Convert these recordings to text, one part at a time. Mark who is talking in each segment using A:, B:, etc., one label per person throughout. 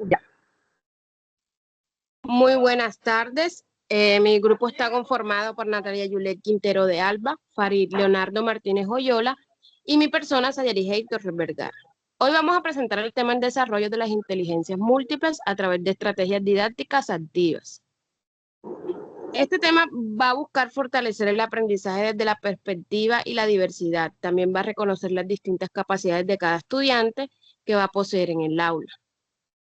A: Ya.
B: Muy buenas tardes. Mi grupo está conformado por Natalia Yulet Quintero de Alba, Farid Leonardo Martínez Oyola y mi persona, Sayari Torres Vergara. Hoy vamos a presentar el tema en desarrollo de las inteligencias múltiples a través de estrategias didácticas activas. Este tema va a buscar fortalecer el aprendizaje desde la perspectiva y la diversidad. También va a reconocer las distintas capacidades de cada estudiante que va a poseer en el aula.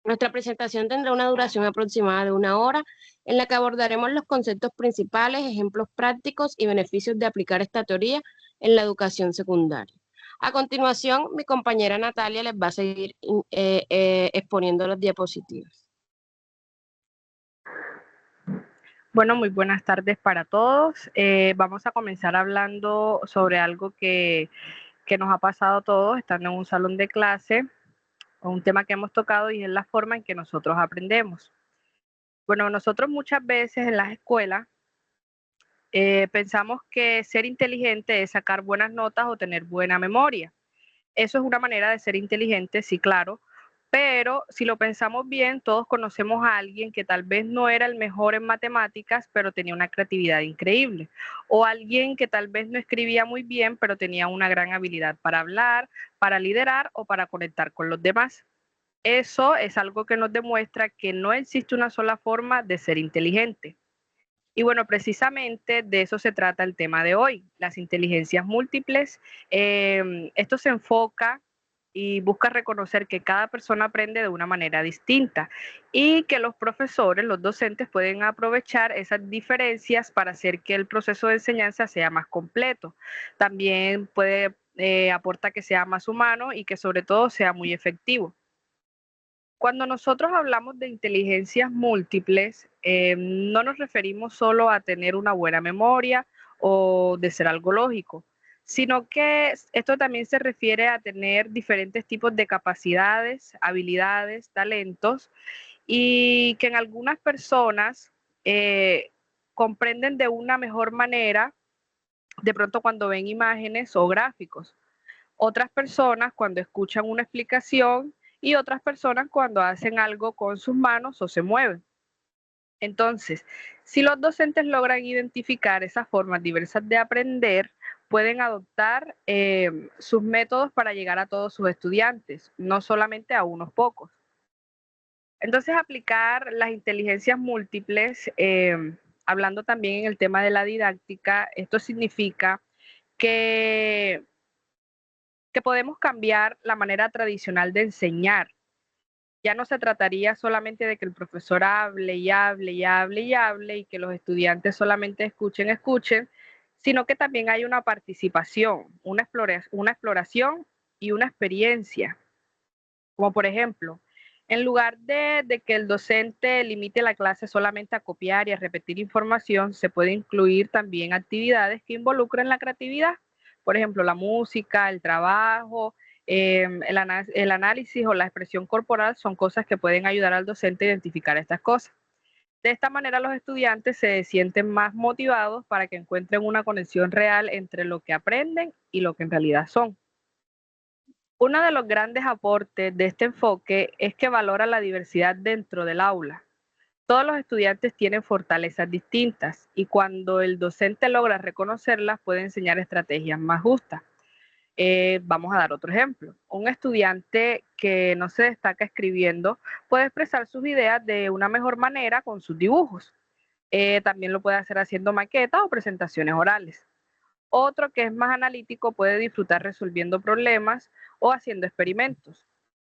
B: Nuestra presentación tendrá una duración aproximada de 1 hora, en la que abordaremos los conceptos principales, ejemplos prácticos y beneficios de aplicar esta teoría en la educación secundaria. A continuación, mi compañera Natalia les va a seguir exponiendo las diapositivas.
A: Bueno, muy buenas tardes para todos. Vamos a comenzar hablando sobre algo que nos ha pasado a todos estando en un salón de clase, un tema que hemos tocado y es la forma en que nosotros aprendemos. Bueno, nosotros muchas veces en las escuelas pensamos que ser inteligente es sacar buenas notas o tener buena memoria. Eso es una manera de ser inteligente, sí, claro, pero si lo pensamos bien, todos conocemos a alguien que tal vez no era el mejor en matemáticas, pero tenía una creatividad increíble, o alguien que tal vez no escribía muy bien, pero tenía una gran habilidad para hablar, para liderar o para conectar con los demás. Eso es algo que nos demuestra que no existe una sola forma de ser inteligente. Y bueno, precisamente de eso se trata el tema de hoy, las inteligencias múltiples. Esto se enfoca y busca reconocer que cada persona aprende de una manera distinta y que los profesores, los docentes pueden aprovechar esas diferencias para hacer que el proceso de enseñanza sea más completo. También aporta que sea más humano y que sobre todo sea muy efectivo. Cuando nosotros hablamos de inteligencias múltiples, no nos referimos solo a tener una buena memoria o de ser algo lógico, sino que esto también se refiere a tener diferentes tipos de capacidades, habilidades, talentos, y que en algunas personas comprenden de una mejor manera, de pronto cuando ven imágenes o gráficos. Otras personas cuando escuchan una explicación y otras personas cuando hacen algo con sus manos o se mueven. Entonces, si los docentes logran identificar esas formas diversas de aprender, pueden adoptar sus métodos para llegar a todos sus estudiantes, no solamente a unos pocos. Entonces, aplicar las inteligencias múltiples, hablando también en el tema de la didáctica, esto significa que podemos cambiar la manera tradicional de enseñar. Ya no se trataría solamente de que el profesor hable y hable y hable y hable y que los estudiantes solamente escuchen, sino que también hay una participación, una exploración y una experiencia. Como por ejemplo, en lugar de que el docente limite la clase solamente a copiar y a repetir información, se puede incluir también actividades que involucren la creatividad. Por ejemplo, la música, el trabajo, el análisis o la expresión corporal son cosas que pueden ayudar al docente a identificar estas cosas. De esta manera los estudiantes se sienten más motivados para que encuentren una conexión real entre lo que aprenden y lo que en realidad son. Uno de los grandes aportes de este enfoque es que valora la diversidad dentro del aula. Todos los estudiantes tienen fortalezas distintas y cuando el docente logra reconocerlas puede enseñar estrategias más justas. Vamos a dar otro ejemplo. Un estudiante que no se destaca escribiendo puede expresar sus ideas de una mejor manera con sus dibujos. También lo puede hacer haciendo maquetas o presentaciones orales. Otro que es más analítico puede disfrutar resolviendo problemas o haciendo experimentos.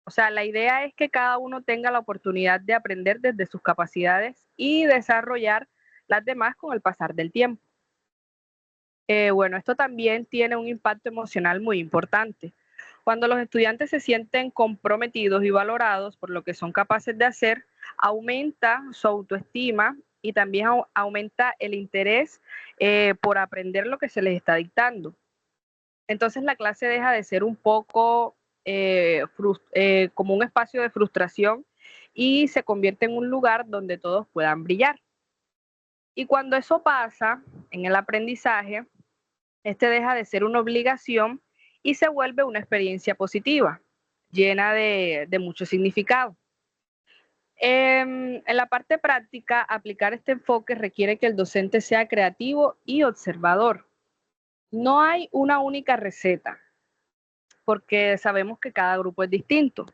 A: O sea, la idea es que cada uno tenga la oportunidad de aprender desde sus capacidades y desarrollar las demás con el pasar del tiempo. Bueno, esto también tiene un impacto emocional muy importante. Cuando los estudiantes se sienten comprometidos y valorados por lo que son capaces de hacer, aumenta su autoestima y también aumenta el interés por aprender lo que se les está dictando. Entonces la clase deja de ser un poco como un espacio de frustración y se convierte en un lugar donde todos puedan brillar. Y cuando eso pasa en el aprendizaje, este deja de ser una obligación y se vuelve una experiencia positiva, llena de mucho significado. En la parte práctica, aplicar este enfoque requiere que el docente sea creativo y observador. No hay una única receta, porque sabemos que cada grupo es distinto,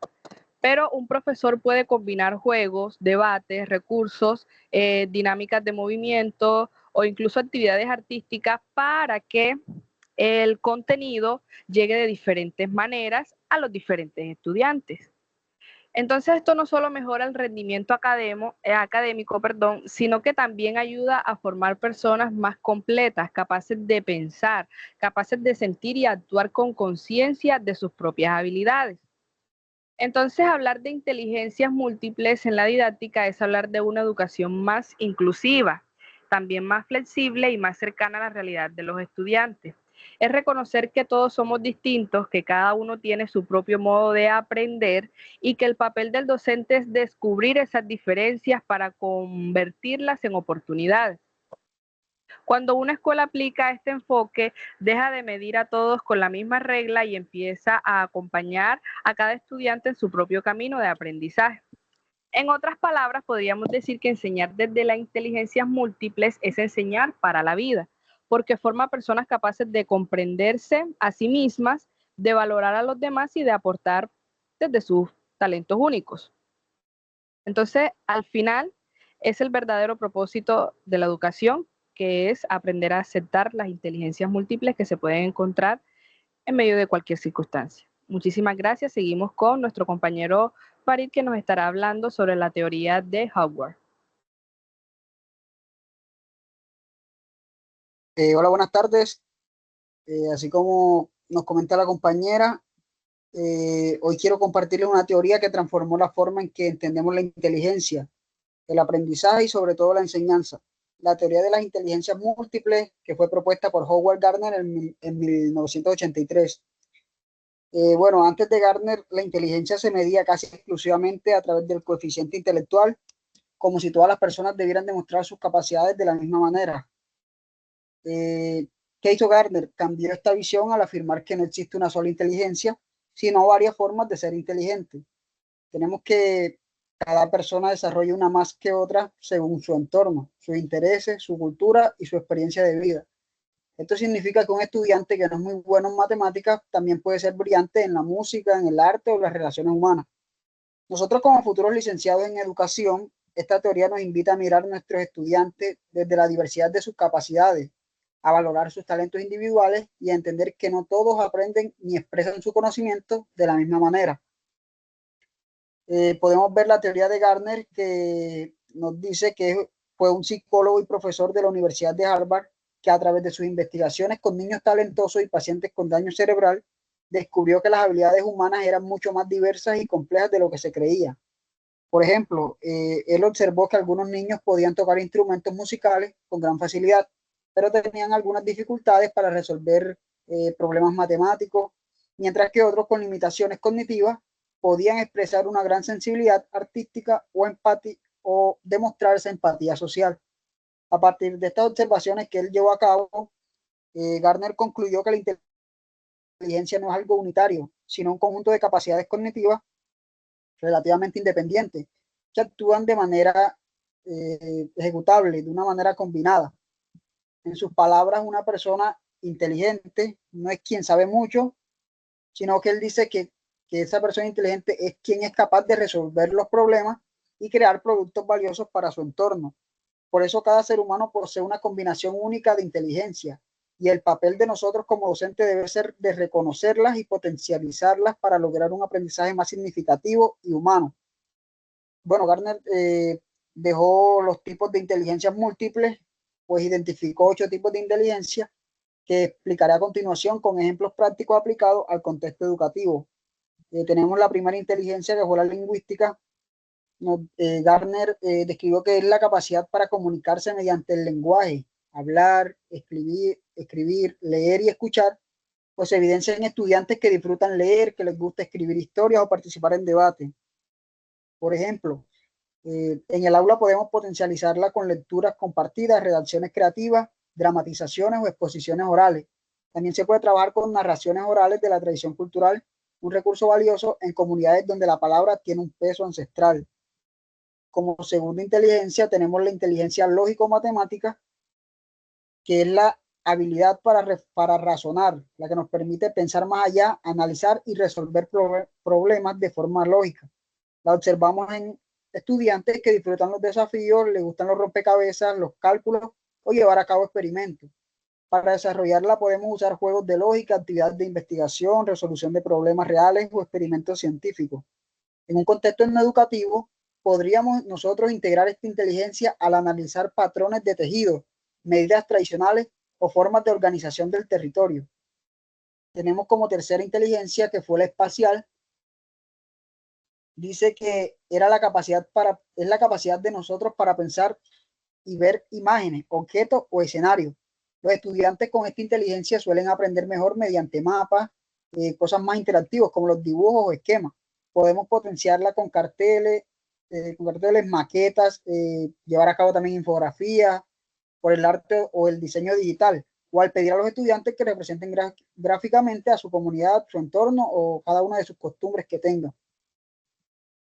A: pero un profesor puede combinar juegos, debates, recursos, dinámicas de movimiento o incluso actividades artísticas para que el contenido llegue de diferentes maneras a los diferentes estudiantes. Entonces esto no solo mejora el rendimiento académico, sino que también ayuda a formar personas más completas, capaces de pensar, capaces de sentir y actuar con conciencia de sus propias habilidades. Entonces, hablar de inteligencias múltiples en la didáctica es hablar de una educación más inclusiva, también más flexible y más cercana a la realidad de los estudiantes. Es reconocer que todos somos distintos, que cada uno tiene su propio modo de aprender y que el papel del docente es descubrir esas diferencias para convertirlas en oportunidades. Cuando una escuela aplica este enfoque, deja de medir a todos con la misma regla y empieza a acompañar a cada estudiante en su propio camino de aprendizaje. En otras palabras, podríamos decir que enseñar desde las inteligencias múltiples es enseñar para la vida, porque forma personas capaces de comprenderse a sí mismas, de valorar a los demás y de aportar desde sus talentos únicos. Entonces, al final, es el verdadero propósito de la educación, que es aprender a aceptar las inteligencias múltiples que se pueden encontrar en medio de cualquier circunstancia. Muchísimas gracias. Seguimos con nuestro compañero Farid, que nos estará hablando sobre la teoría de Howard.
C: Hola, buenas tardes. Así como nos comenta la compañera, hoy quiero compartirles una teoría que transformó la forma en que entendemos la inteligencia, el aprendizaje y sobre todo la enseñanza. La teoría de las inteligencias múltiples, que fue propuesta por Howard Gardner en 1983. Bueno, antes de Gardner, la inteligencia se medía casi exclusivamente a través del coeficiente intelectual, como si todas las personas debieran demostrar sus capacidades de la misma manera. ¿Qué hizo Gardner? Cambió esta visión al afirmar que no existe una sola inteligencia, sino varias formas de ser inteligente. Tenemos que cada persona desarrolla una más que otra según su entorno, sus intereses, su cultura y su experiencia de vida. Esto significa que un estudiante que no es muy bueno en matemáticas también puede ser brillante en la música, en el arte o las relaciones humanas. Nosotros como futuros licenciados en educación, esta teoría nos invita a mirar a nuestros estudiantes desde la diversidad de sus capacidades, a valorar sus talentos individuales y a entender que no todos aprenden ni expresan su conocimiento de la misma manera. Podemos ver la teoría de Gardner, que nos dice que fue un psicólogo y profesor de la Universidad de Harvard que a través de sus investigaciones con niños talentosos y pacientes con daño cerebral descubrió que las habilidades humanas eran mucho más diversas y complejas de lo que se creía. Por ejemplo, él observó que algunos niños podían tocar instrumentos musicales con gran facilidad, pero tenían algunas dificultades para resolver problemas matemáticos, mientras que otros con limitaciones cognitivas podían expresar una gran sensibilidad artística o empatía o demostrarse empatía social. A partir de estas observaciones que él llevó a cabo, Gardner concluyó que la inteligencia no es algo unitario, sino un conjunto de capacidades cognitivas relativamente independientes que actúan de manera ejecutable, de una manera combinada. En sus palabras, una persona inteligente no es quien sabe mucho, sino que él dice que esa persona inteligente es quien es capaz de resolver los problemas y crear productos valiosos para su entorno. Por eso cada ser humano posee una combinación única de inteligencia y el papel de nosotros como docentes debe ser de reconocerlas y potencializarlas para lograr un aprendizaje más significativo y humano. Bueno, Gardner dejó los tipos de inteligencias múltiples, pues identificó 8 tipos de inteligencia que explicaré a continuación con ejemplos prácticos aplicados al contexto educativo. Tenemos la primera inteligencia, que fue la lingüística. Gardner describió que es la capacidad para comunicarse mediante el lenguaje, hablar, escribir, leer y escuchar, pues se evidencia en estudiantes que disfrutan leer, que les gusta escribir historias o participar en debate. Por ejemplo, en el aula podemos potencializarla con lecturas compartidas, redacciones creativas, dramatizaciones o exposiciones orales. También se puede trabajar con narraciones orales de la tradición cultural, un recurso valioso en comunidades donde la palabra tiene un peso ancestral. Como segunda inteligencia tenemos la inteligencia lógico-matemática, que es la habilidad para razonar, la que nos permite pensar más allá, analizar y resolver problemas de forma lógica. La observamos en estudiantes que disfrutan los desafíos, les gustan los rompecabezas, los cálculos o llevar a cabo experimentos. Para desarrollarla podemos usar juegos de lógica, actividades de investigación, resolución de problemas reales o experimentos científicos. En un contexto no educativo, podríamos nosotros integrar esta inteligencia al analizar patrones de tejido, medidas tradicionales o formas de organización del territorio. Tenemos como tercera inteligencia, que fue la espacial. Dice que es la capacidad de nosotros para pensar y ver imágenes, objetos o escenarios. Los estudiantes con esta inteligencia suelen aprender mejor mediante mapas, cosas más interactivas como los dibujos o esquemas. Podemos potenciarla con carteles, maquetas, llevar a cabo también infografías, por el arte o el diseño digital, o al pedir a los estudiantes que representen gráficamente a su comunidad, su entorno o cada una de sus costumbres que tengan.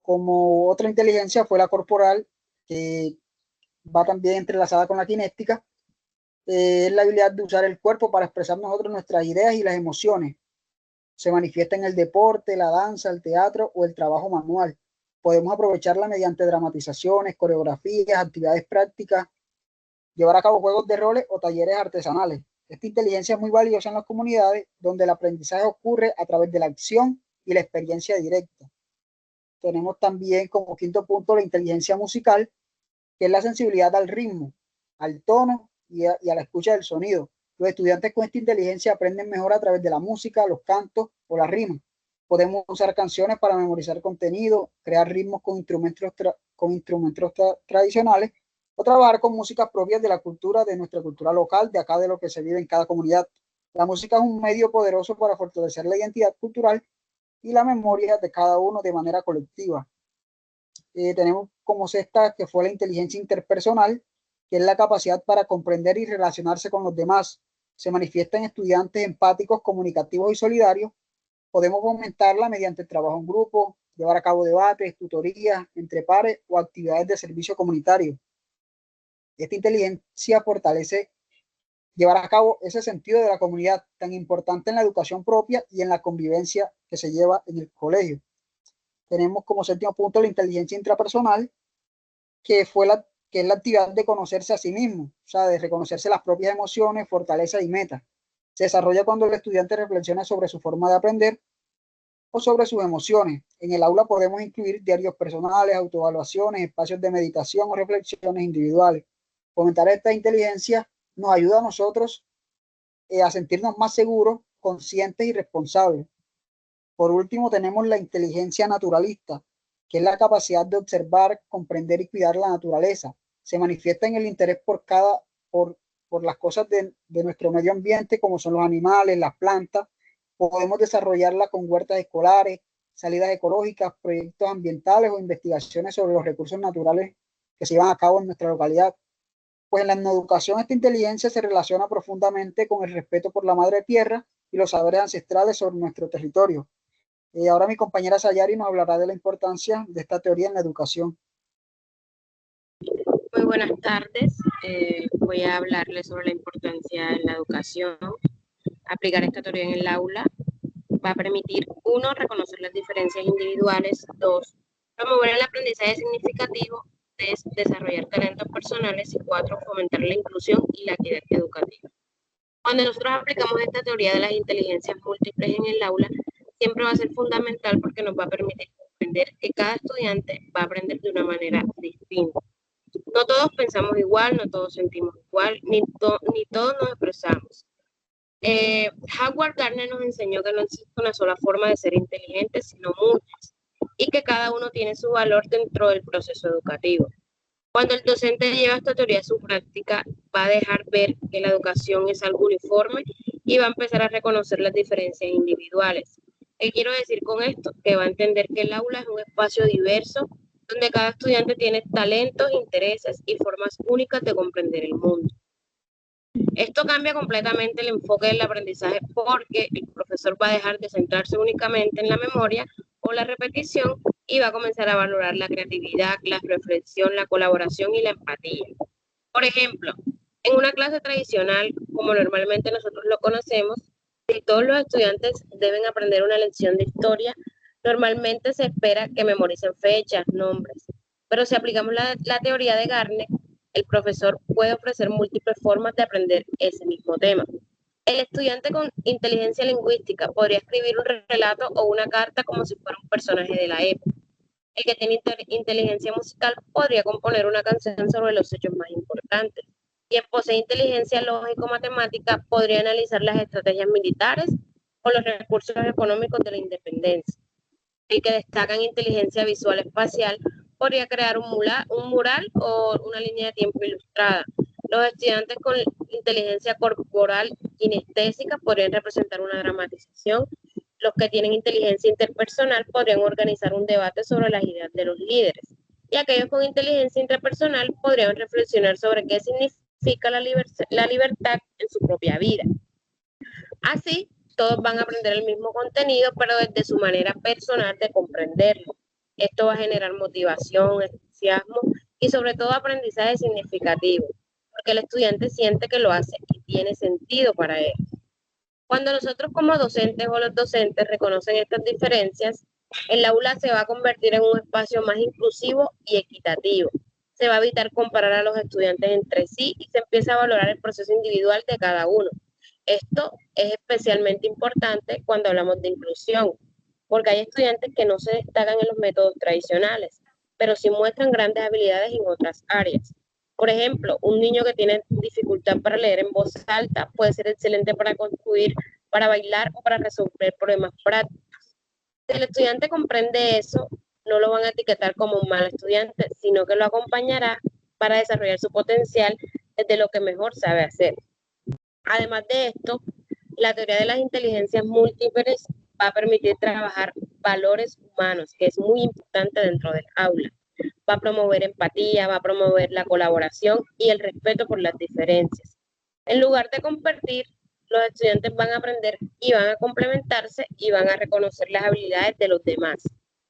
C: Como otra inteligencia fue la corporal, que va también entrelazada con la kinética. Es la habilidad de usar el cuerpo para expresar nosotros nuestras ideas y las emociones. Se manifiesta en el deporte, la danza, el teatro o el trabajo manual. Podemos aprovecharla mediante dramatizaciones, coreografías, actividades prácticas, llevar a cabo juegos de roles o talleres artesanales. Esta inteligencia es muy valiosa en las comunidades donde el aprendizaje ocurre a través de la acción y la experiencia directa. Tenemos también como quinto punto la inteligencia musical, que es la sensibilidad al ritmo, al tono y a la escucha del sonido. Los estudiantes con esta inteligencia aprenden mejor a través de la música, los cantos o las rimas. Podemos usar canciones para memorizar contenido, crear ritmos con instrumentos tradicionales o trabajar con músicas propias de la cultura, de nuestra cultura local, de acá, de lo que se vive en cada comunidad. La música es un medio poderoso para fortalecer la identidad cultural y la memoria de cada uno de manera colectiva. Tenemos como sexta, que fue la inteligencia interpersonal, que es la capacidad para comprender y relacionarse con los demás. Se manifiesta en estudiantes empáticos, comunicativos y solidarios. Podemos fomentarla mediante el trabajo en grupo, llevar a cabo debates, tutorías entre pares o actividades de servicio comunitario. Esta inteligencia fortalece llevar a cabo ese sentido de la comunidad tan importante en la educación propia y en la convivencia que se lleva en el colegio. Tenemos como séptimo punto la inteligencia intrapersonal, que es la actividad de conocerse a sí mismo, o sea, de reconocerse las propias emociones, fortalezas y metas. Se desarrolla cuando el estudiante reflexiona sobre su forma de aprender o sobre sus emociones. En el aula podemos incluir diarios personales, autoevaluaciones, espacios de meditación o reflexiones individuales. Fomentar esta inteligencia nos ayuda a nosotros a sentirnos más seguros, conscientes y responsables. Por último, tenemos la inteligencia naturalista, que es la capacidad de observar, comprender y cuidar la naturaleza. Se manifiesta en el interés por las cosas de nuestro medio ambiente, como son los animales, las plantas. Podemos desarrollarla con huertas escolares, salidas ecológicas, proyectos ambientales o investigaciones sobre los recursos naturales que se llevan a cabo en nuestra localidad. Pues en la educación esta inteligencia se relaciona profundamente con el respeto por la madre tierra y los saberes ancestrales sobre nuestro territorio. Ahora mi compañera Sayari nos hablará de la importancia de esta teoría en la educación.
B: Muy buenas tardes. Voy a hablarles sobre la importancia en la educación. Aplicar esta teoría en el aula va a permitir, 1, reconocer las diferencias individuales, 2, promover el aprendizaje significativo, 3, desarrollar talentos personales y 4, fomentar la inclusión y la equidad educativa. Cuando nosotros aplicamos esta teoría de las inteligencias múltiples en el aula, siempre va a ser fundamental porque nos va a permitir comprender que cada estudiante va a aprender de una manera distinta. No todos pensamos igual, no todos sentimos igual, ni todos nos expresamos. Howard Gardner nos enseñó que no existe una sola forma de ser inteligente, sino muchas, y que cada uno tiene su valor dentro del proceso educativo. Cuando el docente lleva esta teoría a su práctica, va a dejar ver que la educación es algo uniforme y va a empezar a reconocer las diferencias individuales. ¿Qué quiero decir con esto? Que va a entender que el aula es un espacio diverso donde cada estudiante tiene talentos, intereses y formas únicas de comprender el mundo. Esto cambia completamente el enfoque del aprendizaje porque el profesor va a dejar de centrarse únicamente en la memoria o la repetición y va a comenzar a valorar la creatividad, la reflexión, la colaboración y la empatía. Por ejemplo, en una clase tradicional, como normalmente nosotros lo conocemos, si todos los estudiantes deben aprender una lección de historia, normalmente se espera que memoricen fechas, nombres. Pero si aplicamos la teoría de Gardner, el profesor puede ofrecer múltiples formas de aprender ese mismo tema. El estudiante con inteligencia lingüística podría escribir un relato o una carta como si fuera un personaje de la época. El que tiene inteligencia musical podría componer una canción sobre los hechos más importantes. Quien posee inteligencia lógico-matemática podría analizar las estrategias militares o los recursos económicos de la independencia. El que destaca en inteligencia visual espacial podría crear un mural o una línea de tiempo ilustrada. Los estudiantes con inteligencia corporal kinestésica podrían representar una dramatización. Los que tienen inteligencia interpersonal podrían organizar un debate sobre las ideas de los líderes. Y aquellos con inteligencia intrapersonal podrían reflexionar sobre qué significa la libertad en su propia vida. Así, todos van a aprender el mismo contenido, pero desde su manera personal de comprenderlo. Esto va a generar motivación, entusiasmo y sobre todo aprendizaje significativo, porque el estudiante siente que lo hace y tiene sentido para él. Cuando nosotros como docentes o los docentes reconocen estas diferencias, el aula se va a convertir en un espacio más inclusivo y equitativo. Se va a evitar comparar a los estudiantes entre sí y se empieza a valorar el proceso individual de cada uno. Esto es especialmente importante cuando hablamos de inclusión, porque hay estudiantes que no se destacan en los métodos tradicionales, pero sí muestran grandes habilidades en otras áreas. Por ejemplo, un niño que tiene dificultad para leer en voz alta puede ser excelente para construir, para bailar o para resolver problemas prácticos. Si el estudiante comprende eso, no lo van a etiquetar como un mal estudiante, sino que lo acompañará para desarrollar su potencial desde lo que mejor sabe hacer. Además de esto, la teoría de las inteligencias múltiples va a permitir trabajar valores humanos, que es muy importante dentro del aula. Va a promover empatía, va a promover la colaboración y el respeto por las diferencias. En lugar de compartir, los estudiantes van a aprender y van a complementarse y van a reconocer las habilidades de los demás.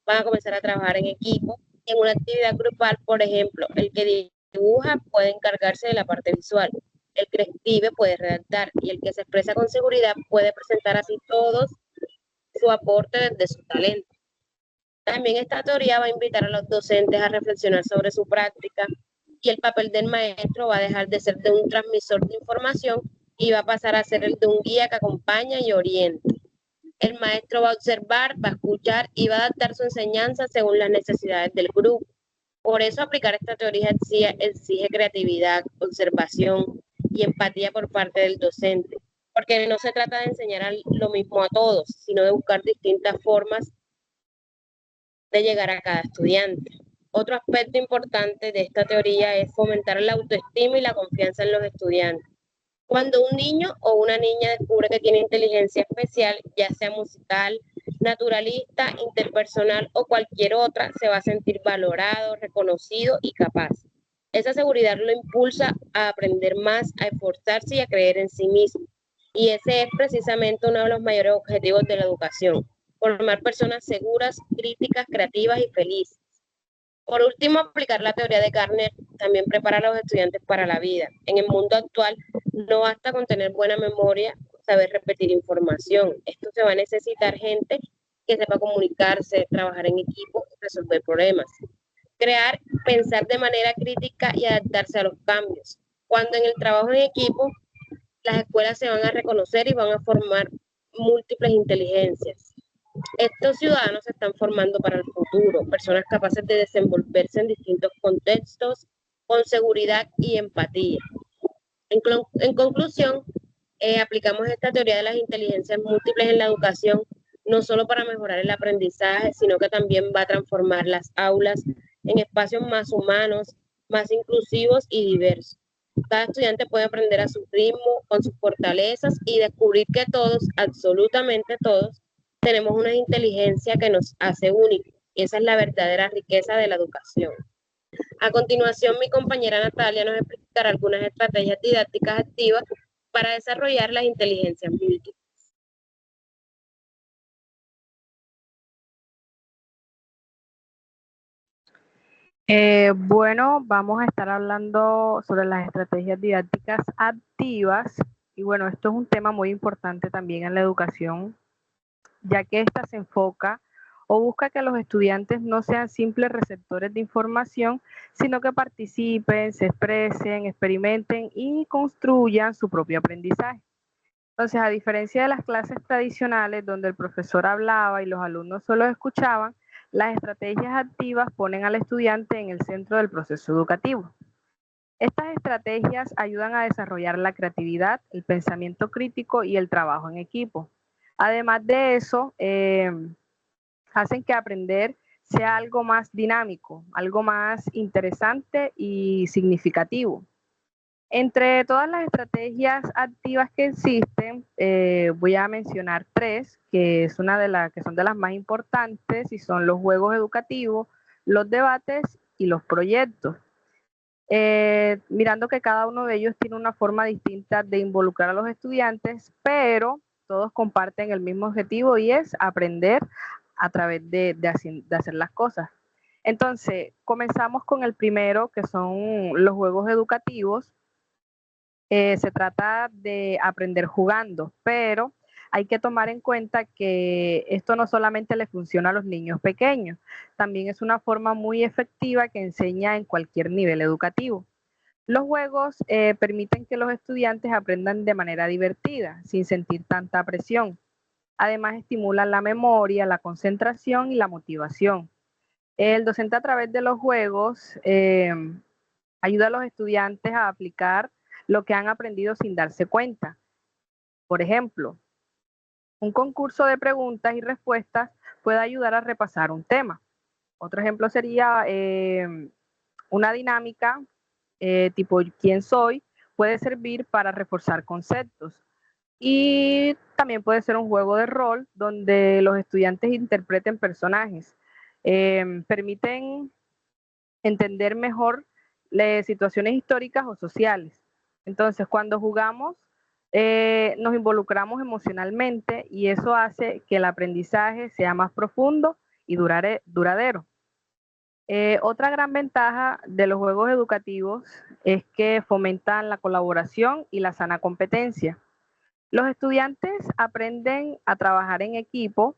B: Van a comenzar a trabajar en equipo. En una actividad grupal, por ejemplo, el que dibuja puede encargarse de la parte visual, el que escribe puede redactar y el que se expresa con seguridad puede presentar así todos su aporte desde su talento. También esta teoría va a invitar a los docentes a reflexionar sobre su práctica y el papel del maestro va a dejar de ser de un transmisor de información y va a pasar a ser el de un guía que acompaña y orienta. El maestro va a observar, va a escuchar y va a adaptar su enseñanza según las necesidades del grupo. Por eso aplicar esta teoría exige creatividad, observación y empatía por parte del docente, porque no se trata de enseñar lo mismo a todos, sino de buscar distintas formas de llegar a cada estudiante. Otro aspecto importante de esta teoría es fomentar la autoestima y la confianza en los estudiantes. Cuando un niño o una niña descubre que tiene inteligencia especial, ya sea musical, naturalista, interpersonal o cualquier otra, se va a sentir valorado, reconocido y capaz. Esa seguridad lo impulsa a aprender más, a esforzarse y a creer en sí mismo. Y ese es precisamente uno de los mayores objetivos de la educación, formar personas seguras, críticas, creativas y felices. Por último, aplicar la teoría de Gardner también prepara a los estudiantes para la vida. En el mundo actual no basta con tener buena memoria, saber repetir información. Esto se va a necesitar gente que sepa comunicarse, trabajar en equipo, resolver problemas. Crear, pensar de manera crítica y adaptarse a los cambios. Cuando en el trabajo en equipo, las escuelas se van a reconocer y van a formar múltiples inteligencias. Estos ciudadanos se están formando para el futuro, personas capaces de desenvolverse en distintos contextos con seguridad y empatía. En conclusión, aplicamos esta teoría de las inteligencias múltiples en la educación, no solo para mejorar el aprendizaje, sino que también va a transformar las aulas en espacios más humanos, más inclusivos y diversos. Cada estudiante puede aprender a su ritmo, con sus fortalezas y descubrir que todos, absolutamente todos, tenemos una inteligencia que nos hace únicos. Y esa es la verdadera riqueza de la educación. A continuación, mi compañera Natalia nos explicará algunas estrategias didácticas activas para desarrollar las inteligencias múltiples.
A: Bueno, vamos a estar hablando sobre las estrategias didácticas activas y bueno, esto es un tema muy importante también en la educación, ya que ésta se enfoca o busca que los estudiantes no sean simples receptores de información, sino que participen, se expresen, experimenten y construyan su propio aprendizaje. Entonces, a diferencia de las clases tradicionales donde el profesor hablaba y los alumnos solo escuchaban, las estrategias activas ponen al estudiante en el centro del proceso educativo. Estas estrategias ayudan a desarrollar la creatividad, el pensamiento crítico y el trabajo en equipo. Además de eso, hacen que aprender sea algo más dinámico, algo más interesante y significativo. Entre todas las estrategias activas que existen, voy a mencionar tres, que es una de las que son de las más importantes, y son los juegos educativos, los debates y los proyectos. Mirando que cada uno de ellos tiene una forma distinta de involucrar a los estudiantes, pero todos comparten el mismo objetivo y es aprender a través de hacer las cosas. Entonces, comenzamos con el primero, que son los juegos educativos. Se trata de aprender jugando, pero hay que tomar en cuenta que esto no solamente le funciona a los niños pequeños, también es una forma muy efectiva que enseña en cualquier nivel educativo. Los juegos permiten que los estudiantes aprendan de manera divertida, sin sentir tanta presión. Además, estimulan la memoria, la concentración y la motivación. El docente a través de los juegos ayuda a los estudiantes a aplicar lo que han aprendido sin darse cuenta. Por ejemplo, un concurso de preguntas y respuestas puede ayudar a repasar un tema. Otro ejemplo sería una dinámica tipo ¿quién soy? Puede servir para reforzar conceptos. Y también puede ser un juego de rol donde los estudiantes interpreten personajes. Permiten entender mejor las situaciones históricas o sociales. Entonces, cuando jugamos, nos involucramos emocionalmente y eso hace que el aprendizaje sea más profundo y duradero. Otra gran ventaja de los juegos educativos es que fomentan la colaboración y la sana competencia. Los estudiantes aprenden a trabajar en equipo,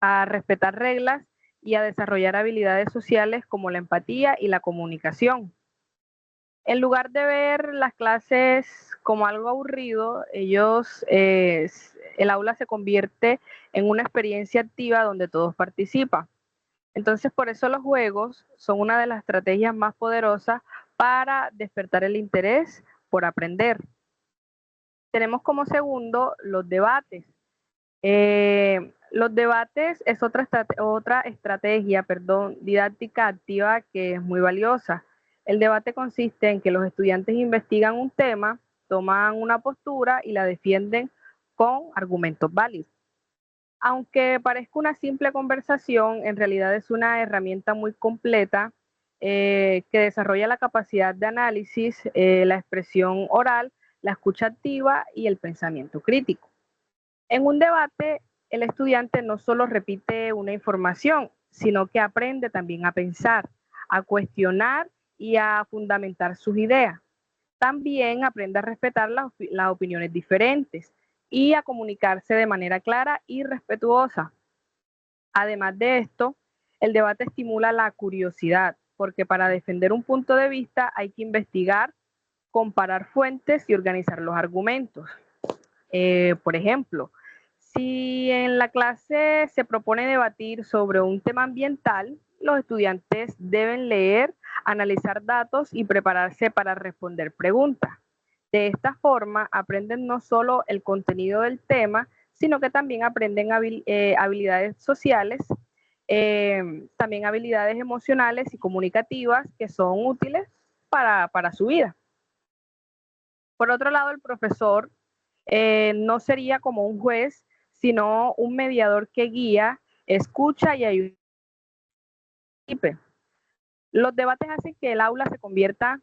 A: a respetar reglas y a desarrollar habilidades sociales como la empatía y la comunicación. En lugar de ver las clases como algo aburrido, el aula se convierte en una experiencia activa donde todos participan. Entonces, por eso los juegos son una de las estrategias más poderosas para despertar el interés por aprender. Tenemos como segundo los debates. Los debates es otra estrategia, didáctica activa que es muy valiosa. El debate consiste en que los estudiantes investigan un tema, toman una postura y la defienden con argumentos válidos. Aunque parezca una simple conversación, en realidad es una herramienta muy completa que desarrolla la capacidad de análisis, la expresión oral, la escucha activa y el pensamiento crítico. En un debate, el estudiante no solo repite una información, sino que aprende también a pensar, a cuestionar y a fundamentar sus ideas. También aprende a respetar las opiniones diferentes y a comunicarse de manera clara y respetuosa. Además de esto, el debate estimula la curiosidad, porque para defender un punto de vista hay que investigar, comparar fuentes y organizar los argumentos. Por ejemplo, si en la clase se propone debatir sobre un tema ambiental, los estudiantes deben leer, analizar datos y prepararse para responder preguntas. De esta forma, aprenden no solo el contenido del tema, sino que también aprenden habilidades sociales, también habilidades emocionales y comunicativas que son útiles para su vida. Por otro lado, el profesor no sería como un juez, sino un mediador que guía, escucha y ayuda. Los debates hacen que el aula se convierta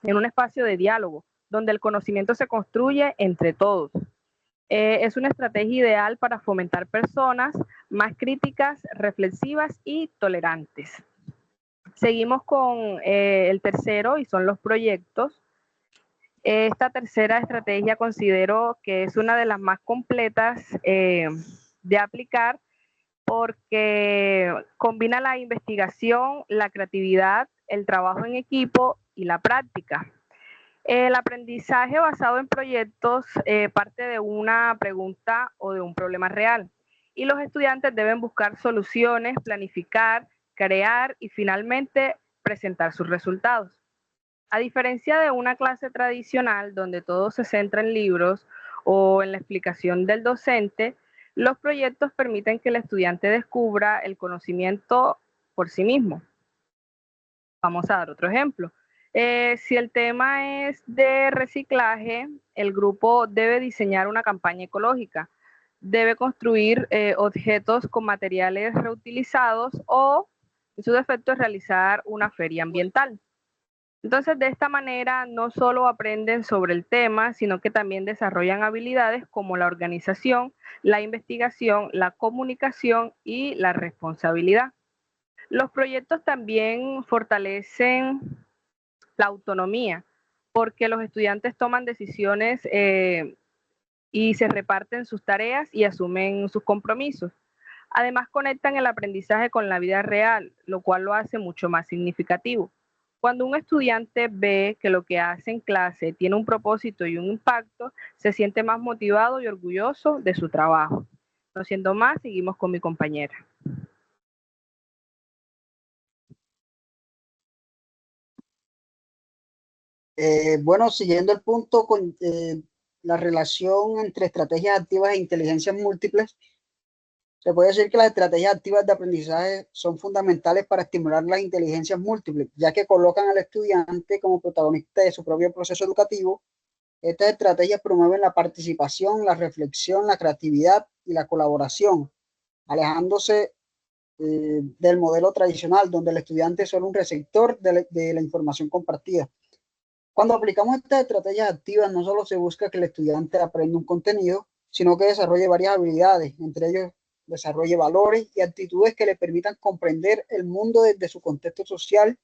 A: en un espacio de diálogo, donde el conocimiento se construye entre todos. Es una estrategia ideal para fomentar personas más críticas, reflexivas y tolerantes. Seguimos con el tercero y son los proyectos. Esta tercera estrategia considero que es una de las más completas de aplicar porque combina la investigación, la creatividad, el trabajo en equipo y la práctica. El aprendizaje basado en proyectos parte de una pregunta o de un problema real y los estudiantes deben buscar soluciones, planificar, crear y finalmente presentar sus resultados. A diferencia de una clase tradicional donde todo se centra en libros o en la explicación del docente, los proyectos permiten que el estudiante descubra el conocimiento por sí mismo. Vamos a dar otro ejemplo. Si el tema es de reciclaje, el grupo debe diseñar una campaña ecológica, debe construir objetos con materiales reutilizados o, en su defecto, realizar una feria ambiental. Entonces, de esta manera, no solo aprenden sobre el tema, sino que también desarrollan habilidades como la organización, la investigación, la comunicación y la responsabilidad. Los proyectos también fortalecen la autonomía, porque los estudiantes toman decisiones y se reparten sus tareas y asumen sus compromisos. Además, conectan el aprendizaje con la vida real, lo cual lo hace mucho más significativo. Cuando un estudiante ve que lo que hace en clase tiene un propósito y un impacto, se siente más motivado y orgulloso de su trabajo. No siendo más, seguimos con mi compañera.
C: Bueno, siguiendo el punto con la relación entre estrategias activas e inteligencias múltiples, se puede decir que las estrategias activas de aprendizaje son fundamentales para estimular las inteligencias múltiples, ya que colocan al estudiante como protagonista de su propio proceso educativo. Estas estrategias promueven la participación, la reflexión, la creatividad y la colaboración, alejándose del modelo tradicional, donde el estudiante es solo un receptor de la información compartida. Cuando aplicamos estas estrategias activas, no solo se busca que el estudiante aprenda un contenido, sino que desarrolle varias habilidades, entre ellos desarrolle valores y actitudes que le permitan comprender el mundo desde su contexto social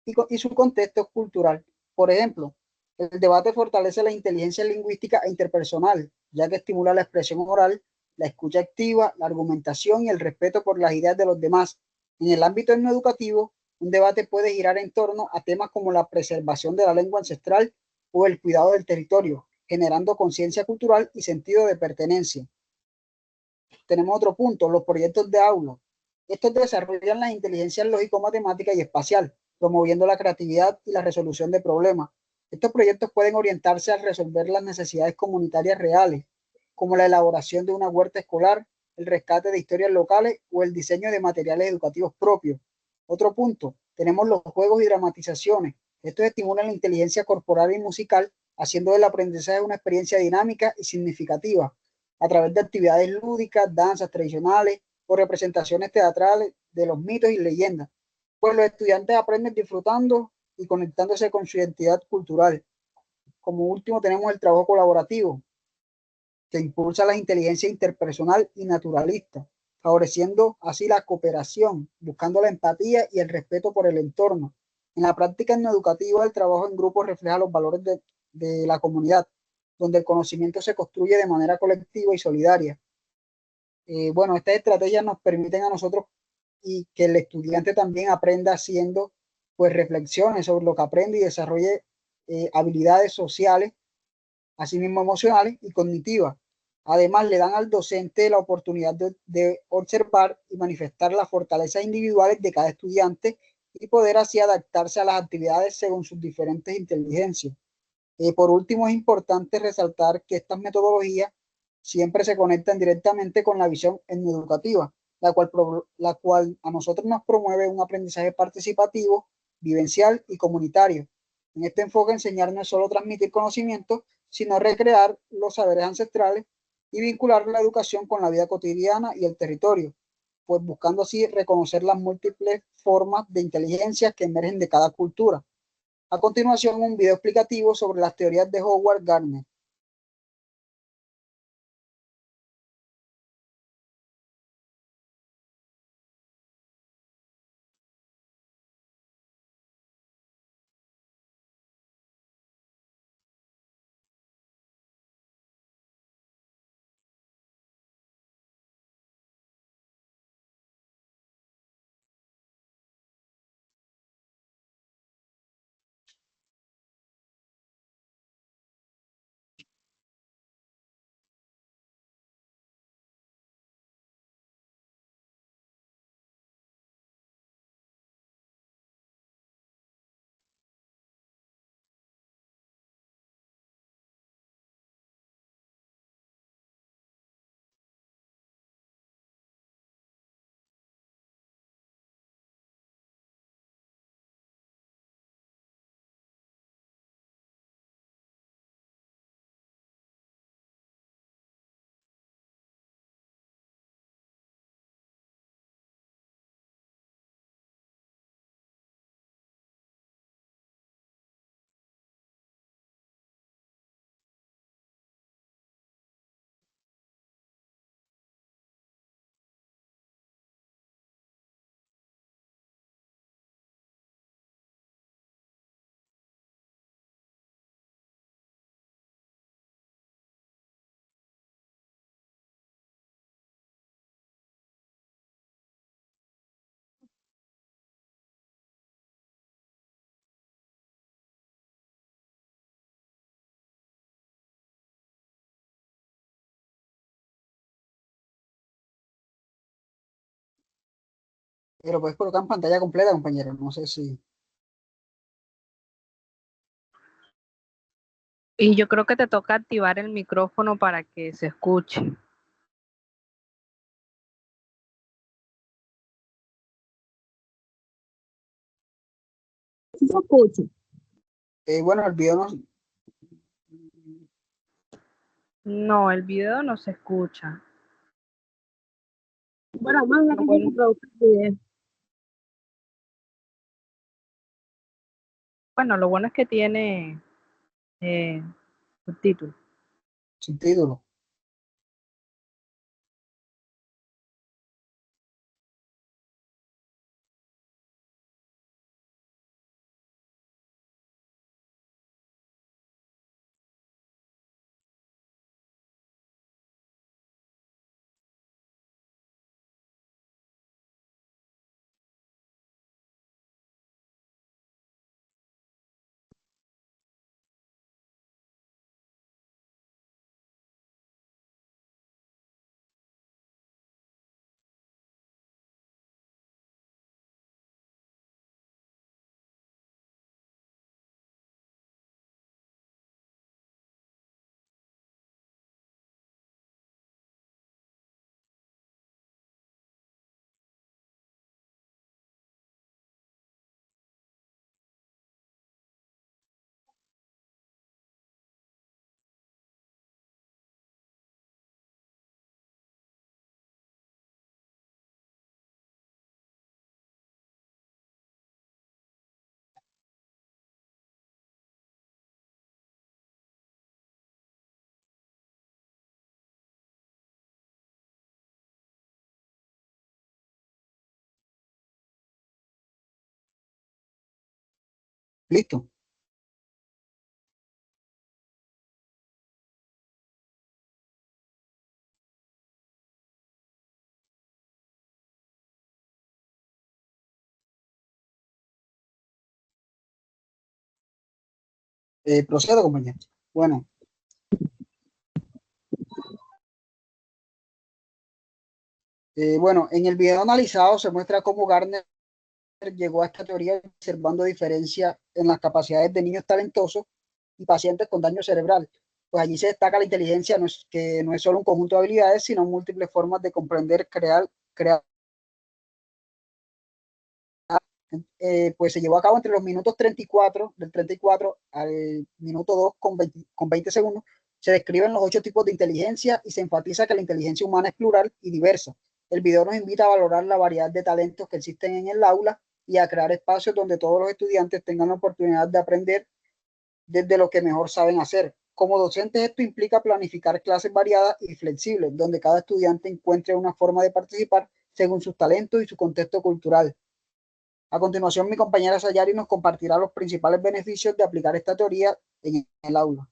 C: y su contexto cultural. Por ejemplo, el debate fortalece la inteligencia lingüística e interpersonal, ya que estimula la expresión oral, la escucha activa, la argumentación y el respeto por las ideas de los demás. En el ámbito no educativo, un debate puede girar en torno a temas como la preservación de la lengua ancestral o el cuidado del territorio, generando conciencia cultural y sentido de pertenencia. Tenemos otro punto, los proyectos de aula. Estos desarrollan las inteligencias lógico-matemática y espacial, promoviendo la creatividad y la resolución de problemas. Estos proyectos pueden orientarse a resolver las necesidades comunitarias reales, como la elaboración de una huerta escolar, el rescate de historias locales o el diseño de materiales educativos propios. Otro punto, tenemos los juegos y dramatizaciones. Estos estimulan la inteligencia corporal y musical, haciendo del aprendizaje una experiencia dinámica y significativa a través de actividades lúdicas, danzas tradicionales o representaciones teatrales de los mitos y leyendas. Pues los estudiantes aprenden disfrutando y conectándose con su identidad cultural. Como último tenemos el trabajo colaborativo, que impulsa la inteligencia interpersonal y naturalista, favoreciendo así la cooperación, buscando la empatía y el respeto por el entorno. En la práctica no educativa, el trabajo en grupo refleja los valores de la comunidad, donde el conocimiento se construye de manera colectiva y solidaria. Bueno, estas estrategias nos permiten a nosotros y que el estudiante también aprenda haciendo pues reflexiones sobre lo que aprende y desarrolle habilidades sociales, asimismo emocionales y cognitivas. Además, le dan al docente la oportunidad de observar y manifestar las fortalezas individuales de cada estudiante y poder así adaptarse a las actividades según sus diferentes inteligencias. Por último, es importante resaltar que estas metodologías siempre se conectan directamente con la visión educativa, la cual a nosotros nos promueve un aprendizaje participativo, vivencial y comunitario. En este enfoque, enseñar no es solo transmitir conocimiento, sino recrear los saberes ancestrales y vincular la educación con la vida cotidiana y el territorio, pues buscando así reconocer las múltiples formas de inteligencia que emergen de cada cultura. A continuación, un video explicativo sobre las teorías de Howard Gardner. Lo puedes colocar en pantalla completa, compañero. No sé si...
A: Y yo creo que te toca activar el micrófono para que se escuche.
B: ¿Sí se escucha?
C: Bueno, el video no...
A: No, el video no se escucha.
B: Bueno, vamos a ver
A: Lo
B: que se
A: bueno,
B: reproduzca el video.
A: bueno, lo bueno es que tiene subtítulos.
C: Sin título. Listo. Procedo, compañero. Bueno, bueno, en el video analizado se muestra cómo Gardner llegó a esta teoría observando diferencias en las capacidades de niños talentosos y pacientes con daño cerebral. Pues allí se destaca la inteligencia, que no es solo un conjunto de habilidades, sino múltiples formas de comprender, crear. Pues se llevó a cabo entre los minutos 34, del 34 al minuto 2 con 20 segundos. Se describen los 8 tipos de inteligencia y se enfatiza que la inteligencia humana es plural y diversa. El video nos invita a valorar la variedad de talentos que existen en el aula y a crear espacios donde todos los estudiantes tengan la oportunidad de aprender desde lo que mejor saben hacer. Como docentes, esto implica planificar clases variadas y flexibles, donde cada estudiante encuentre una forma de participar según sus talentos y su contexto cultural. A continuación, mi compañera Sayari nos compartirá los principales beneficios de aplicar esta teoría en el aula.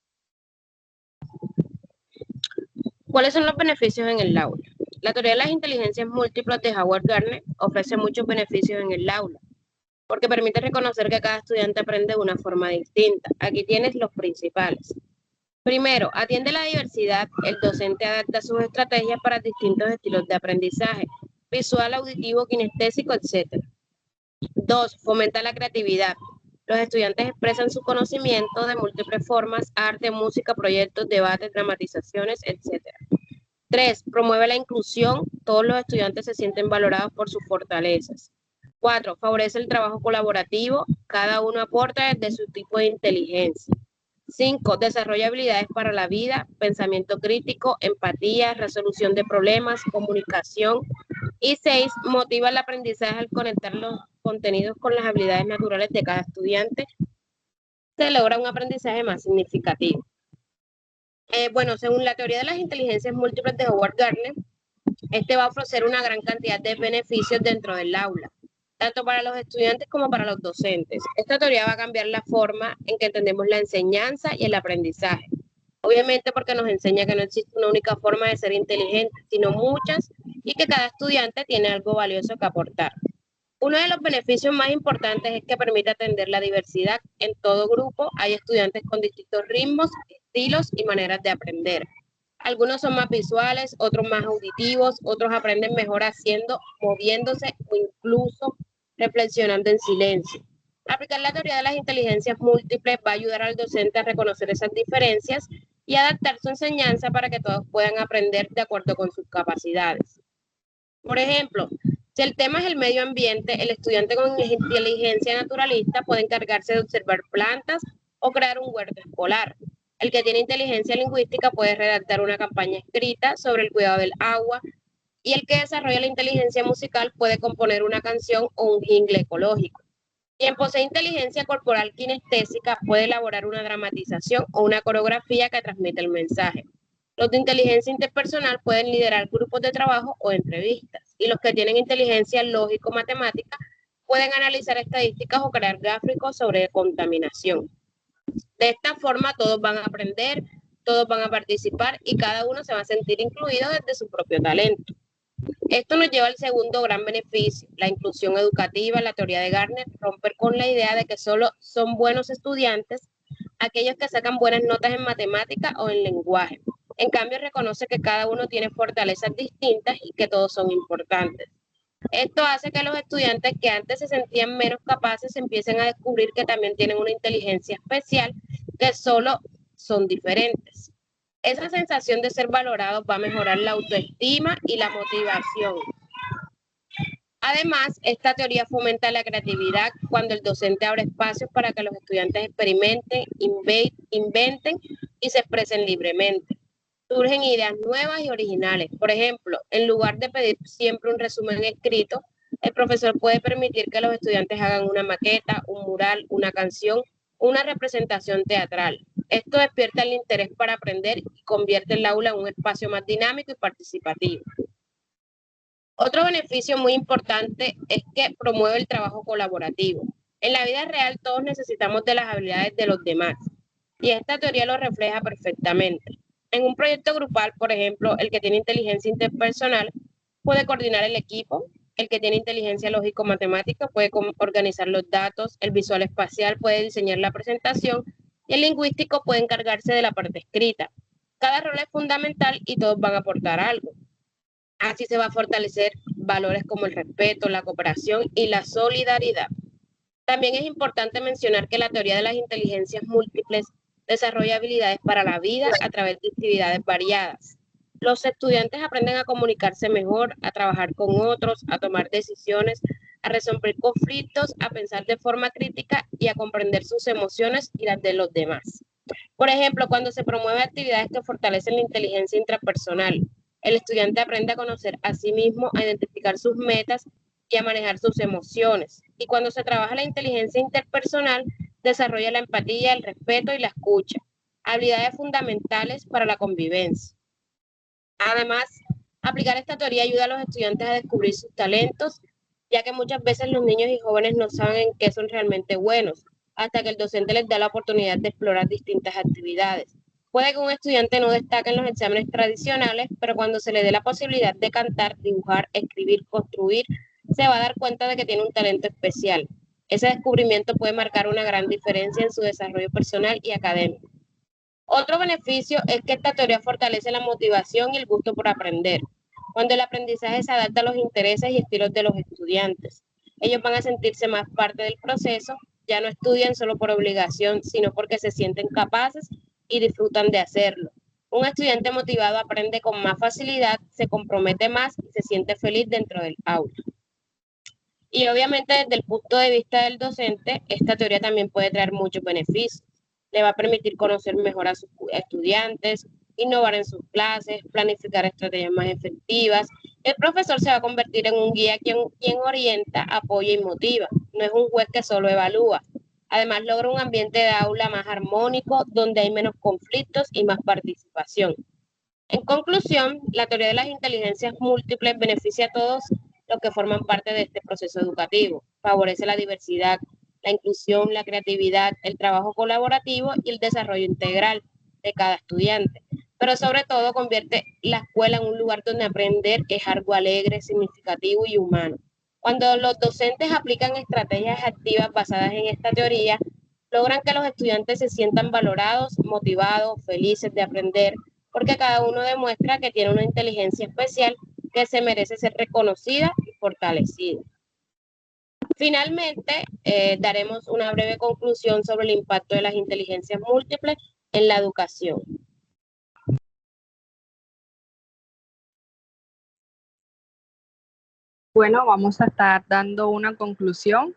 B: ¿Cuáles son los beneficios en el aula? La teoría de las inteligencias múltiples de Howard Gardner ofrece muchos beneficios en el aula, porque permite reconocer que cada estudiante aprende de una forma distinta. Aquí tienes los principales. Primero, atiende la diversidad. El docente adapta sus estrategias para distintos estilos de aprendizaje, visual, auditivo, kinestésico, etc. 2. Fomenta la creatividad. Los estudiantes expresan su conocimiento de múltiples formas: arte, música, proyectos, debates, dramatizaciones, etc. 3. Promueve la inclusión. Todos los estudiantes se sienten valorados por sus fortalezas. 4. Favorece el trabajo colaborativo. Cada uno aporta desde su tipo de inteligencia. 5. Desarrolla habilidades para la vida, pensamiento crítico, empatía, resolución de problemas, comunicación. Y 6. Motiva el aprendizaje al conectar los contenidos con las habilidades naturales de cada estudiante. Se logra un aprendizaje más significativo. Bueno, según la teoría de las inteligencias múltiples de Howard Gardner, este va a ofrecer una gran cantidad de beneficios dentro del aula, tanto para los estudiantes como para los docentes. Esta teoría va a cambiar la forma en que entendemos la enseñanza y el aprendizaje. Obviamente porque nos enseña que no existe una única forma de ser inteligente, sino muchas, y que cada estudiante tiene algo valioso que aportar. Uno de los beneficios más importantes es que permite atender la diversidad. En todo grupo hay estudiantes con distintos ritmos, estilos y maneras de aprender. Algunos son más visuales, otros más auditivos, otros aprenden mejor haciendo, moviéndose o incluso reflexionando en silencio. Aplicar la teoría de las inteligencias múltiples va a ayudar al docente a reconocer esas diferencias y adaptar su enseñanza para que todos puedan aprender de acuerdo con sus capacidades. Por ejemplo, si el tema es el medio ambiente, el estudiante con inteligencia naturalista puede encargarse de observar plantas o crear un huerto escolar. El que tiene inteligencia lingüística puede redactar una campaña escrita sobre el cuidado del agua y el que desarrolla la inteligencia musical puede componer una canción o un jingle ecológico. Quien posee inteligencia corporal kinestésica puede elaborar una dramatización o una coreografía que transmite el mensaje. Los de inteligencia interpersonal pueden liderar grupos de trabajo o entrevistas. Y los que tienen inteligencia lógico-matemática pueden analizar estadísticas o crear gráficos sobre contaminación. De esta forma todos van a aprender, todos van a participar y cada uno se va a sentir incluido desde su propio talento. Esto nos lleva al segundo gran beneficio, la inclusión educativa. La teoría de Gardner romper con la idea de que solo son buenos estudiantes aquellos que sacan buenas notas en matemática o en lenguaje. En cambio, reconoce que cada uno tiene fortalezas distintas y que todos son importantes. Esto hace que los estudiantes que antes se sentían menos capaces empiecen a descubrir que también tienen una inteligencia especial, que solo son diferentes. Esa sensación de ser valorados va a mejorar la autoestima y la motivación. Además, esta teoría fomenta la creatividad cuando el docente abre espacios para que los estudiantes experimenten, inventen y se expresen libremente. Surgen ideas nuevas y originales. Por ejemplo, en lugar de pedir siempre un resumen escrito, el profesor puede permitir que los estudiantes hagan una maqueta, un mural, una canción, una representación teatral. Esto despierta el interés para aprender y convierte el aula en un espacio más dinámico y participativo. Otro beneficio muy importante es que promueve el trabajo colaborativo. En la vida real todos necesitamos de las habilidades de los demás y esta teoría lo refleja perfectamente. En un proyecto grupal, por ejemplo, el que tiene inteligencia interpersonal puede coordinar el equipo, el que tiene inteligencia lógico-matemática puede organizar los datos, el visual espacial puede diseñar la presentación y el lingüístico puede encargarse de la parte escrita. Cada rol es fundamental y todos van a aportar algo. Así se va a fortalecer valores como el respeto, la cooperación y la solidaridad. También es importante mencionar que la teoría de las inteligencias múltiples desarrolla habilidades para la vida a través de actividades variadas. Los estudiantes aprenden a comunicarse mejor, a trabajar con otros, a tomar decisiones, a resolver conflictos, a pensar de forma crítica y a comprender sus emociones y las de los demás. Por ejemplo, cuando se promueven actividades que fortalecen la inteligencia intrapersonal, el estudiante aprende a conocer a sí mismo, a identificar sus metas y a manejar sus emociones. Y cuando se trabaja la inteligencia interpersonal, desarrolla la empatía, el respeto y la escucha, habilidades fundamentales para la convivencia. Además, aplicar esta teoría ayuda a los estudiantes a descubrir sus talentos, ya que muchas veces los niños y jóvenes no saben en qué son realmente buenos, hasta que el docente les da la oportunidad de explorar distintas actividades. Puede que un estudiante no destaque en los exámenes tradicionales, pero cuando se le dé la posibilidad de cantar, dibujar, escribir, construir, se va a dar cuenta de que tiene un talento especial. Ese descubrimiento puede marcar una gran diferencia en su desarrollo personal y académico. Otro beneficio es que esta teoría fortalece la motivación y el gusto por aprender. Cuando el aprendizaje se adapta a los intereses y estilos de los estudiantes, ellos van a sentirse más parte del proceso, ya no estudian solo por obligación, sino porque se sienten capaces y disfrutan de hacerlo. Un estudiante motivado aprende con más facilidad, se compromete más y se siente feliz dentro del aula. Y obviamente desde el punto de vista del docente, esta teoría también puede traer muchos beneficios. Le va a permitir conocer mejor a sus estudiantes, innovar en sus clases, planificar estrategias más efectivas. El profesor se va a convertir en un guía quien orienta, apoya y motiva. No es un juez que solo evalúa. Además, logra un ambiente de aula más armónico, donde hay menos conflictos y más participación. En conclusión, la teoría de las inteligencias múltiples beneficia a todos los que forman parte de este proceso educativo. Favorece la diversidad, la inclusión, la creatividad, el trabajo colaborativo y el desarrollo integral de cada estudiante. Pero sobre todo convierte la escuela en un lugar donde aprender es algo alegre, significativo y humano. Cuando los docentes aplican estrategias activas basadas en esta teoría, logran que los estudiantes se sientan valorados, motivados, felices de aprender, porque cada uno demuestra que tiene una inteligencia especial que se merece ser reconocida y fortalecida. Finalmente, daremos una breve conclusión sobre el impacto de las inteligencias múltiples en la educación.
A: Bueno, vamos a estar dando una conclusión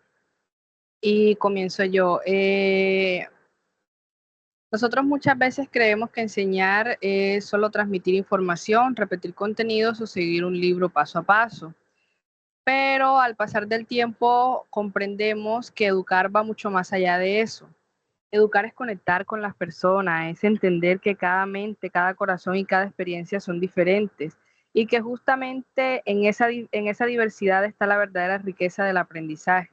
A: y comienzo yo. Nosotros muchas veces creemos que enseñar es solo transmitir información, repetir contenidos o seguir un libro paso a paso. Pero al pasar del tiempo comprendemos que educar va mucho más allá de eso. Educar es conectar con las personas, es entender que cada mente, cada corazón y cada experiencia son diferentes y que justamente en esa diversidad está la verdadera riqueza del aprendizaje.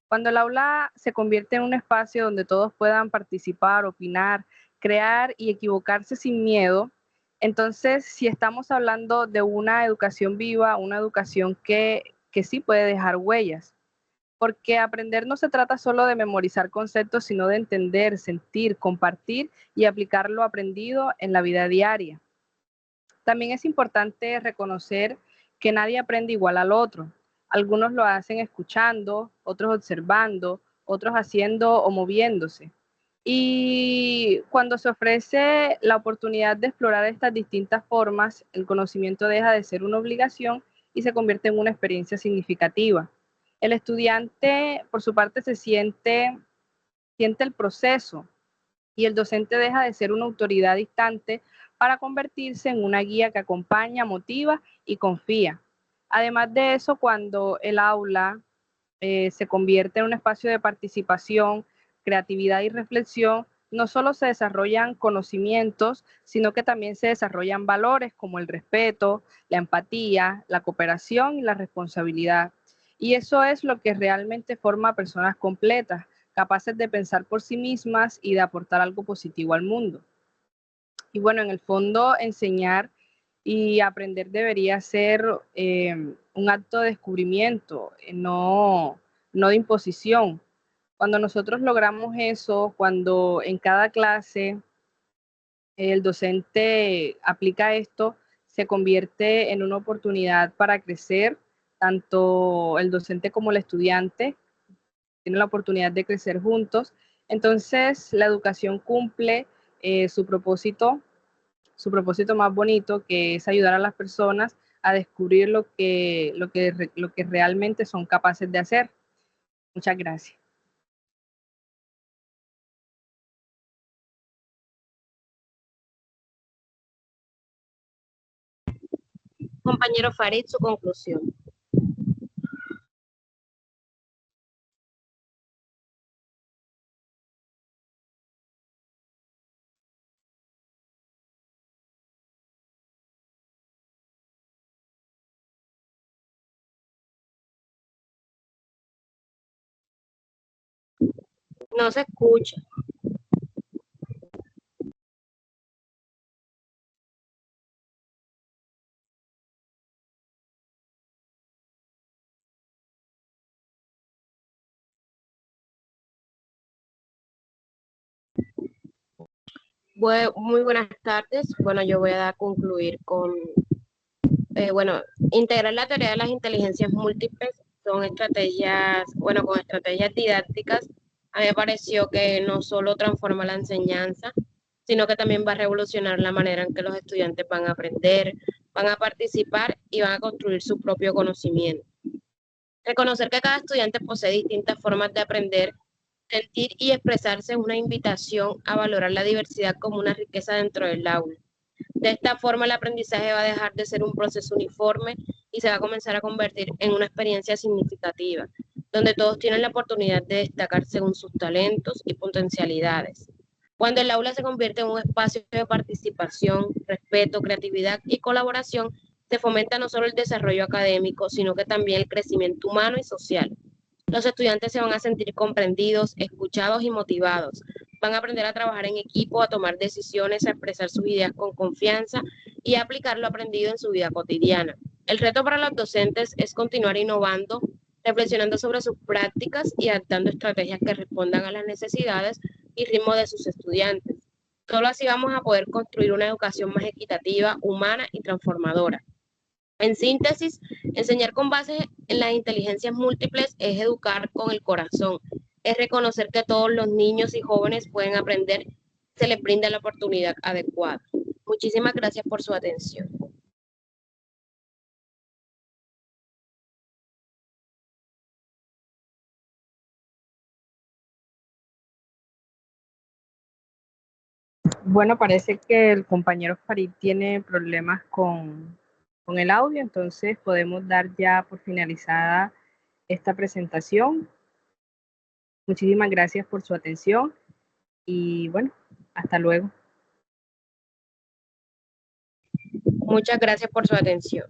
A: Cuando el aula se convierte en un espacio donde todos puedan participar, opinar, crear y equivocarse sin miedo, entonces si estamos hablando de una educación viva, una educación que sí puede dejar huellas, porque aprender no se trata solo de memorizar conceptos, sino de entender, sentir, compartir y aplicar lo aprendido en la vida diaria. También es importante reconocer que nadie aprende igual al otro. Algunos lo hacen escuchando, otros observando, otros haciendo o moviéndose. Y cuando se ofrece la oportunidad de explorar estas distintas formas, el conocimiento deja de ser una obligación y se convierte en una experiencia significativa. El estudiante, por su parte, siente el proceso y el docente deja de ser una autoridad distante para convertirse en una guía que acompaña, motiva y confía. Además de eso, cuando el aula se convierte en un espacio de participación, creatividad y reflexión, no solo se desarrollan conocimientos, sino que también se desarrollan valores como el respeto, la empatía, la cooperación y la responsabilidad. Y eso es lo que realmente forma a personas completas, capaces de pensar por sí mismas y de aportar algo positivo al mundo. Y bueno, en el fondo, enseñar y aprender debería ser un acto de descubrimiento, no de imposición. Cuando nosotros logramos eso, cuando en cada clase el docente aplica esto, se convierte en una oportunidad para crecer, tanto el docente como el estudiante tienen la oportunidad de crecer juntos. Entonces, la educación cumple su propósito más bonito, que es ayudar a las personas a descubrir lo que realmente son capaces de hacer. Muchas gracias.
B: Compañero Farid, su conclusión. No se escucha. Muy buenas tardes. Bueno, yo voy a concluir con, integrar la teoría de las inteligencias múltiples son estrategias, con estrategias didácticas. A mí me pareció que no solo transforma la enseñanza, sino que también va a revolucionar la manera en que los estudiantes van a aprender, van a participar y van a construir su propio conocimiento. Reconocer que cada estudiante posee distintas formas de aprender, sentir y expresarse es una invitación a valorar la diversidad como una riqueza dentro del aula. De esta forma, el aprendizaje va a dejar de ser un proceso uniforme y se va a comenzar a convertir en una experiencia significativa, donde todos tienen la oportunidad de destacar según sus talentos y potencialidades. Cuando el aula se convierte en un espacio de participación, respeto, creatividad y colaboración, se fomenta no solo el desarrollo académico, sino que también el crecimiento humano y social. Los estudiantes se van a sentir comprendidos, escuchados y motivados. Van a aprender a trabajar en equipo, a tomar decisiones, a expresar sus ideas con confianza y a aplicar lo aprendido en su vida cotidiana. El reto para los docentes es continuar innovando, reflexionando sobre sus prácticas y adaptando estrategias que respondan a las necesidades y ritmo de sus estudiantes. Solo así vamos a poder construir una educación más equitativa, humana y transformadora. En síntesis, enseñar con base en las inteligencias múltiples es educar con el corazón, es reconocer que todos los niños y jóvenes pueden aprender, se les brinda la oportunidad adecuada. Muchísimas gracias por su atención.
A: Bueno, parece que el compañero Farid tiene problemas con el audio, entonces podemos dar ya por finalizada esta presentación. Muchísimas gracias por su atención y bueno, hasta luego.
B: Muchas gracias por su atención.